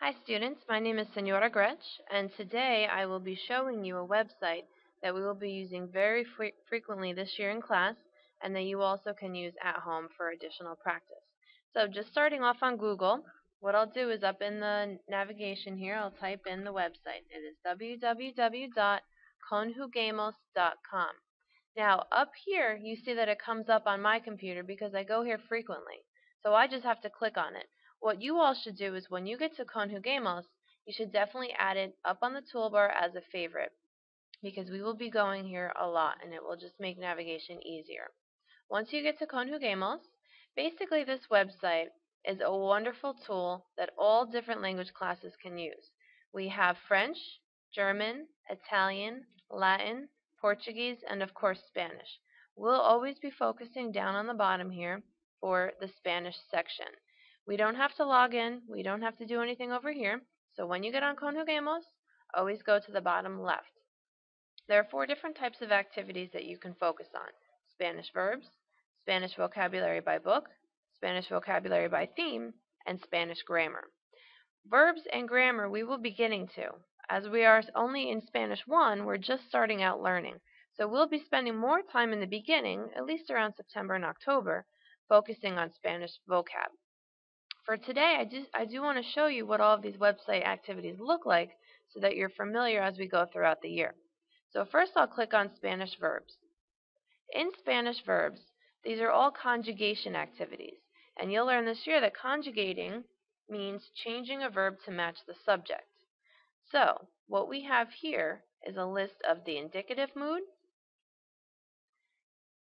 Hi students, my name is Senora Gretsch, and today I will be showing you a website that we will be using very frequently this year in class and that you also can use at home for additional practice. So just starting off on Google, what I'll do is up in the navigation here, I'll type in the website. It is www.conjuguemos.com. Now up here you see that it comes up on my computer because I go here frequently. So I just have to click on it. What you all should do is when you get to Conjuguemos, you should definitely add it up on the toolbar as a favorite because we will be going here a lot and it will just make navigation easier. Once you get to Conjuguemos, basically this website is a wonderful tool that all different language classes can use. We have French, German, Italian, Latin, Portuguese, and of course Spanish. We'll always be focusing down on the bottom here for the Spanish section. We don't have to log in, we don't have to do anything over here, so when you get on Conjuguemos, always go to the bottom left. There are 4 different types of activities that you can focus on: Spanish verbs, Spanish vocabulary by book, Spanish vocabulary by theme, and Spanish grammar. Verbs and grammar we will be getting to. As we are only in Spanish 1, we're just starting out learning. So we'll be spending more time in the beginning, at least around September and October, focusing on Spanish vocab. For today, I do want to show you what all of these website activities look like so that you're familiar as we go throughout the year. So first I'll click on Spanish verbs. In Spanish verbs, these are all conjugation activities, and you'll learn this year that conjugating means changing a verb to match the subject. So, what we have here is a list of the indicative mood,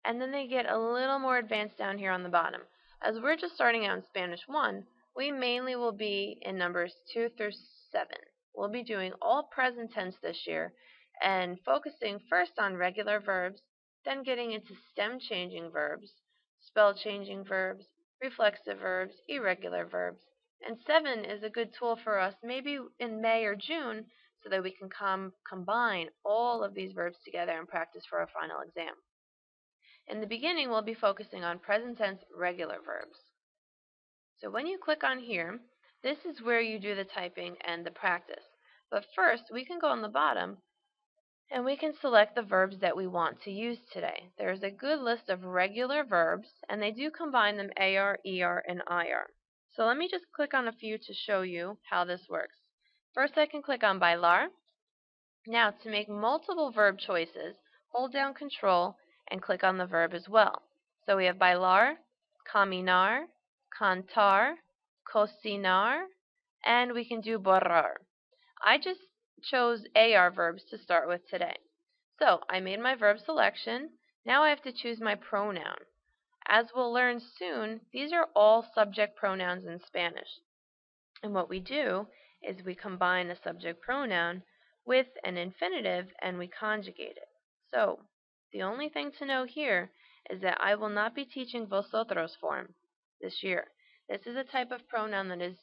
and then they get a little more advanced down here on the bottom. As we're just starting out in Spanish 1, we mainly will be in numbers 2 through 7. We'll be doing all present tense this year and focusing first on regular verbs, then getting into stem changing verbs, spell changing verbs, reflexive verbs, irregular verbs. And 7 is a good tool for us maybe in May or June so that we can combine all of these verbs together and practice for our final exam. In the beginning, we'll be focusing on present tense regular verbs. So when you click on here, this is where you do the typing and the practice. But first, we can go on the bottom and we can select the verbs that we want to use today. There's a good list of regular verbs, and they do combine them AR, ER, and IR. So let me just click on a few to show you how this works. First, I can click on bailar. Now, to make multiple verb choices, hold down Control and click on the verb as well. So we have bailar, caminar, cantar, cocinar, and we can do borrar. I just chose AR verbs to start with today. So I made my verb selection. Now I have to choose my pronoun. As we'll learn soon, these are all subject pronouns in Spanish. And what we do is we combine a subject pronoun with an infinitive and we conjugate it. So the only thing to know here is that I will not be teaching vosotros form this year. This is a type of pronoun that is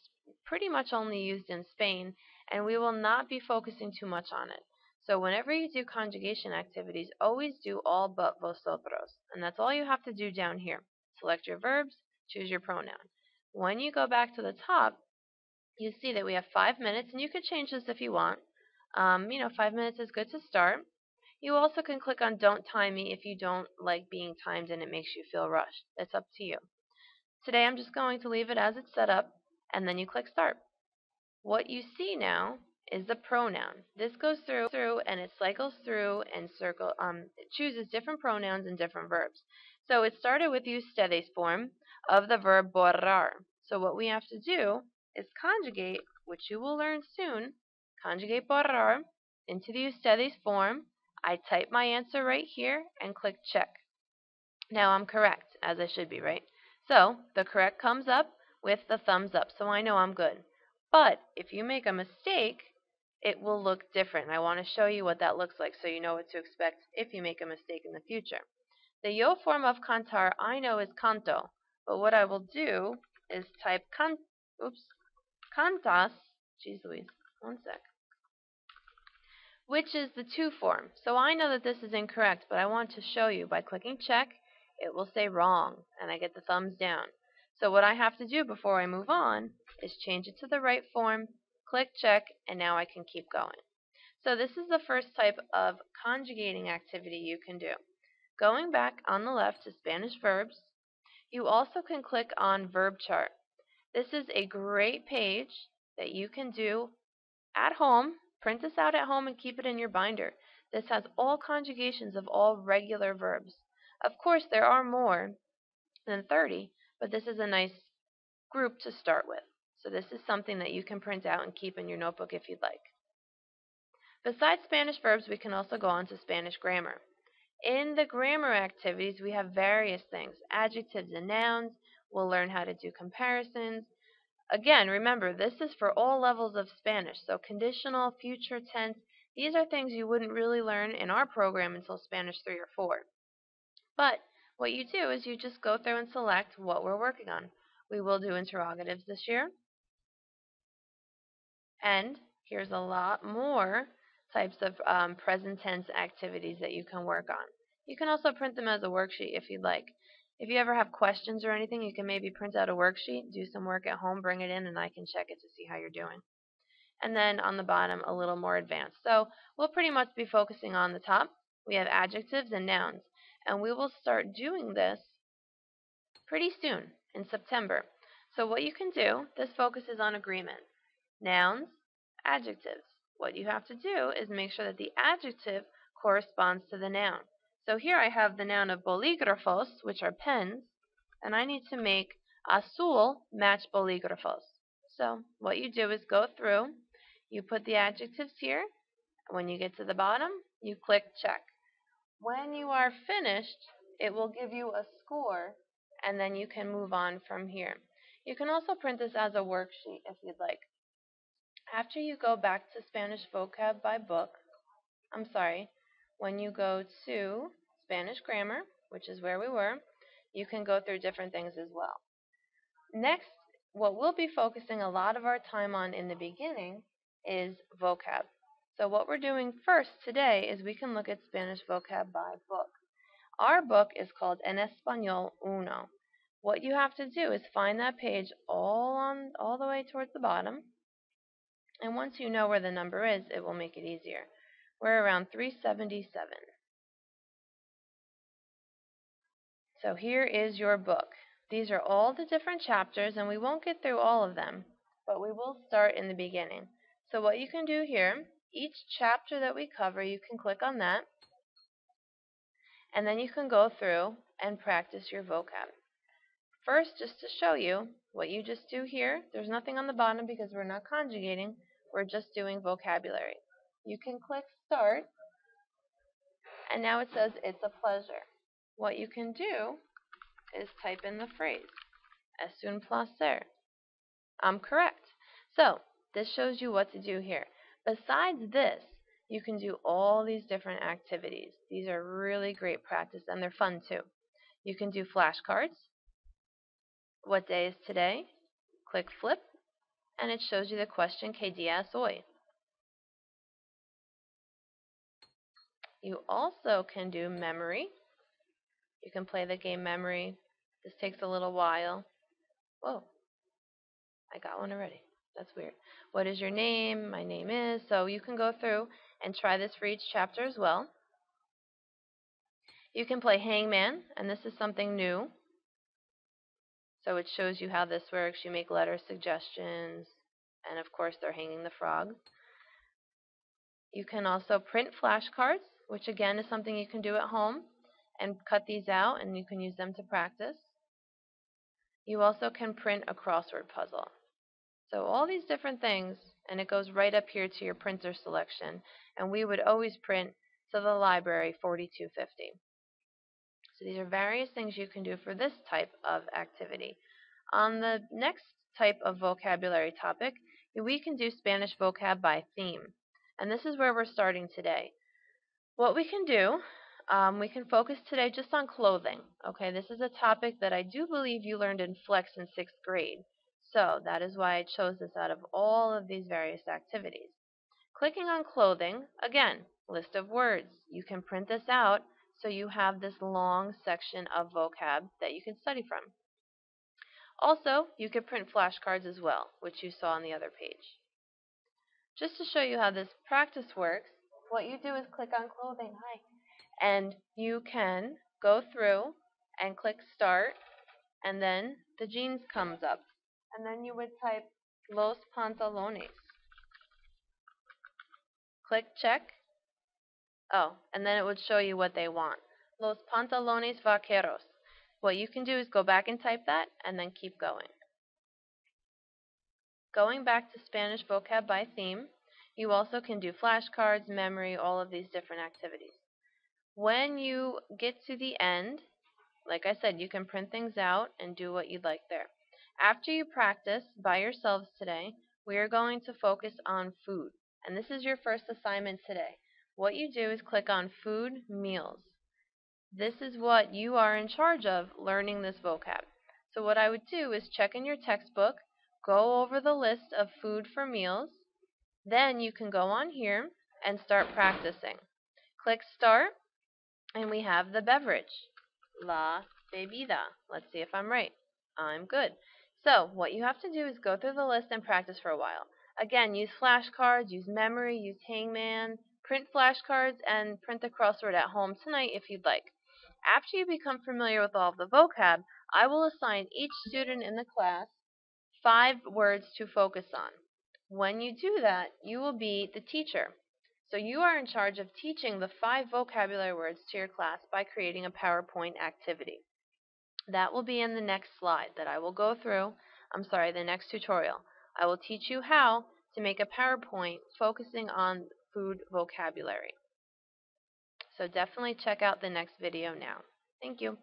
pretty much only used in Spain, and we will not be focusing too much on it. So whenever you do conjugation activities, always do all but vosotros. And that's all you have to do down here. Select your verbs, choose your pronoun. When you go back to the top, you see that we have 5 minutes, and you could change this if you want. 5 minutes is good to start. You also can click on Don't Time Me if you don't like being timed and it makes you feel rushed. It's up to you. Today I'm just going to leave it as it's set up, and then you click Start. What you see now is the pronoun. This goes through and it cycles through and it chooses different pronouns and different verbs. So it started with ustedes form of the verb borrar. So what we have to do is conjugate, which you will learn soon, conjugate borrar into the ustedes form. I type my answer right here and click check. Now I'm correct, as I should be, right? So the correct comes up with the thumbs up, so I know I'm good. But if you make a mistake, it will look different. I want to show you what that looks like so you know what to expect if you make a mistake in the future. The yo form of cantar I know is canto, but what I will do is type cantas, geez Louise, one sec, which is the to form. So I know that this is incorrect, but I want to show you by clicking check, it will say wrong, and I get the thumbs down. So what I have to do before I move on is change it to the right form, Click check, and now I can keep going. So this is the first type of conjugating activity you can do. Going back on the left to Spanish verbs, you also can click on Verb Chart. This is a great page that you can do at home. Print this out at home and keep it in your binder. This has all conjugations of all regular verbs. Of course, there are more than 30, but this is a nice group to start with. So this is something that you can print out and keep in your notebook if you'd like. Besides Spanish verbs, we can also go on to Spanish grammar. In the grammar activities, we have various things, adjectives and nouns. We'll learn how to do comparisons. Again, remember, this is for all levels of Spanish, so conditional, future tense, these are things you wouldn't really learn in our program until Spanish 3 or 4. But what you do is you just go through and select what we're working on. We will do interrogatives this year, and here's a lot more types of present tense activities that you can work on. You can also print them as a worksheet if you'd like. If you ever have questions or anything, you can maybe print out a worksheet, do some work at home, bring it in, and I can check it to see how you're doing. And then on the bottom, a little more advanced. So we'll pretty much be focusing on the top. We have adjectives and nouns, and we will start doing this pretty soon in September. So what you can do, this focuses on agreement. Nouns, adjectives. What you have to do is make sure that the adjective corresponds to the noun. So here I have the noun of bolígrafos, which are pens, and I need to make azul match bolígrafos. So what you do is go through, you put the adjectives here. When you get to the bottom, you click check. When you are finished, it will give you a score, and then you can move on from here. You can also print this as a worksheet if you'd like. After you go back to Spanish vocab by book, when you go to Spanish grammar, which is where we were, you can go through different things as well. Next, what we'll be focusing a lot of our time on in the beginning is vocab. So what we're doing first today is we can look at Spanish vocab by book. Our book is called En Español Uno. What you have to do is find that page all the way towards the bottom. And once you know where the number is, it will make it easier. We're around 377. So here is your book. These are all the different chapters, and we won't get through all of them, but we will start in the beginning. So what you can do here, each chapter that we cover, you can click on that, and then you can go through and practice your vocab. First, just to show you what you just do here, there's nothing on the bottom because we're not conjugating. We're just doing vocabulary. You can click start, and now it says it's a pleasure. What you can do is type in the phrase, es un placer. I'm correct. So this shows you what to do here. Besides this, you can do all these different activities. These are really great practice, and they're fun too. You can do flashcards. What day is today? Click flip, and it shows you the question, ¿Qué día es hoy? You also can do memory. You can play the game memory. This takes a little while. Whoa, I got one already. That's weird. What is your name? My name is. So you can go through and try this for each chapter as well. You can play hangman, and this is something new. So it shows you how this works. You make letter suggestions, and of course they're hanging the frog. You can also print flashcards, which again is something you can do at home, and cut these out, and you can use them to practice. You also can print a crossword puzzle. So all these different things, and it goes right up here to your printer selection, and we would always print to the library 4250. So these are various things you can do for this type of activity. On the next type of vocabulary topic, we can do Spanish vocab by theme. And this is where we're starting today. What we can do, we can focus today just on clothing. Okay, this is a topic that I do believe you learned in Flex in 6th grade. So that is why I chose this out of all of these various activities. Clicking on clothing, again, list of words. You can print this out so you have this long section of vocab that you can study from. Also, you could print flashcards as well, which you saw on the other page. Just to show you how this practice works, what you do is click on clothing, and you can go through and click start, and then the jeans comes up. And then you would type los pantalones. Click check. Oh, and then it would show you what they want. Los pantalones vaqueros. What you can do is go back and type that, and then keep going. Going back to Spanish vocab by theme, you also can do flashcards, memory, all of these different activities. When you get to the end, like I said, you can print things out and do what you'd like there. After you practice by yourselves today, we are going to focus on food. And this is your first assignment today. What you do is click on food meals. This is what you are in charge of learning this vocab. So what I would do is check in your textbook, go over the list of food for meals, then you can go on here and start practicing. Click start, and we have the beverage, la bebida. Let's see if I'm right. I'm good. So what you have to do is go through the list and practice for a while. Again, use flashcards, use memory, use hangman, print flashcards, and print the crossword at home tonight if you'd like. After you become familiar with all of the vocab, I will assign each student in the class 5 words to focus on. When you do that, you will be the teacher. So you are in charge of teaching the 5 vocabulary words to your class by creating a PowerPoint activity. That will be in the next slide that I will go through. The next tutorial. I will teach you how to make a PowerPoint focusing on food vocabulary. So definitely check out the next video now. Thank you.